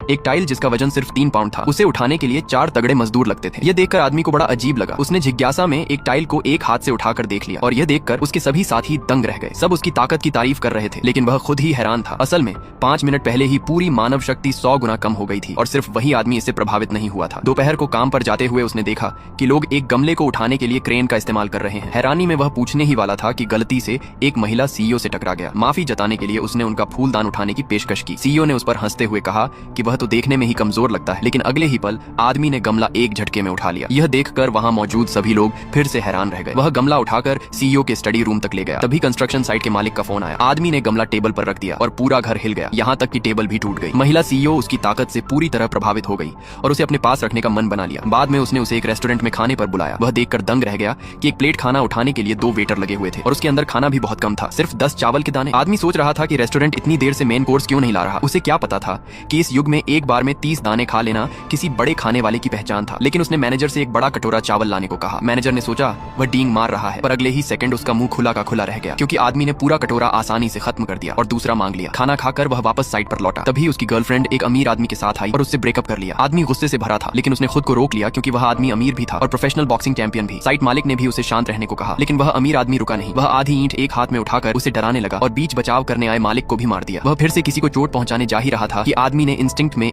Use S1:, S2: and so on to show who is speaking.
S1: एक टाइल जिसका वजन सिर्फ 3 पाउंड था, उसे उठाने के लिए 4 तगड़े मजदूर लगते थे। यह देखकर आदमी को बड़ा अजीब लगा। उसने जिज्ञासा में एक टाइल को एक हाथ से उठाकर देख लिया और यह देखकर उसके सभी साथी दंग रह गए। सब उसकी ताकत की तारीफ कर रहे थे, लेकिन वह खुद ही हैरान था। असल में 5 मिनट पहले ही पूरी मानव शक्ति 100 गुना कम हो गई थी और सिर्फ वही आदमी इससे प्रभावित नहीं हुआ था। दोपहर को काम पर जाते हुए उसने देखा कि लोग एक गमले को उठाने के लिए क्रेन का इस्तेमाल कर रहे हैं। हैरानी में वह पूछने ही वाला था कि गलती से एक महिला सीईओ से टकरा गया। माफी जताने के लिए उसने उनका फूलदान उठाने की पेशकश की। सीईओ ने उस पर हंसते हुए कहा कि वह तो देखने में ही कमजोर लगता है, लेकिन अगले ही पल आदमी ने गमला एक झटके में उठा लिया। यह देखकर वहां मौजूद सभी लोग फिर से हैरान रह गए। वह गमला उठाकर सीईओ के स्टडी रूम तक ले गया। तभी कंस्ट्रक्शन साइट के मालिक का फोन आया। आदमी ने गमला टेबल पर रख दिया और पूरा घर हिल गया, यहाँ तक कि टेबल भी टूट गई। महिला सीईओ उसकी ताकत से पूरी तरह प्रभावित हो गई और उसे अपने पास रखने का मन बना लिया। बाद में उसने उसे एक रेस्टोरेंट में खाने पर बुलाया। वह देखकर दंग रह गया कि एक प्लेट खाना उठाने के लिए 2 वेटर लगे हुए थे और उसके अंदर खाना भी बहुत कम था, सिर्फ 10 चावल के दाने। आदमी सोच रहा था कि रेस्टोरेंट इतनी देर से मेन कोर्स क्यों नहीं ला रहा। उसे क्या पता था कि इस युग में एक बार में 30 दाने खा लेना किसी बड़े खाने वाले की पहचान था। लेकिन उसने मैनेजर से एक बड़ा कटोरा चावल लाने को कहा। मैनेजर ने सोचा वह डींग मार रहा है, पर अगले ही सेकंड उसका मुंह खुला का खुला रह गया, क्योंकि आदमी ने पूरा कटोरा आसानी से खत्म कर दिया और दूसरा मांग लिया। खाना खाकर वह वापस साइट पर लौटा। तभी उसकी गर्लफ्रेंड एक अमीर आदमी के साथ आई और उससे ब्रेकअप कर लिया। आदमी गुस्से से भरा था, लेकिन उसने खुद को रोक लिया, क्योंकि वह आदमी अमीर भी था और प्रोफेशनल बॉक्सिंग चैंपियन भी। साइट मालिक ने भी उसे शांत रहने को कहा, लेकिन वह अमीर आदमी रुका नहीं। वह आधी ईंट एक हाथ में उठाकर उसे डराने लगा और बीच बचाव करने आए मालिक को भी मार दिया। वह फिर से किसी को चोट पहुंचाने जा ही रहा था कि आदमी ने इंस्टिंक्ट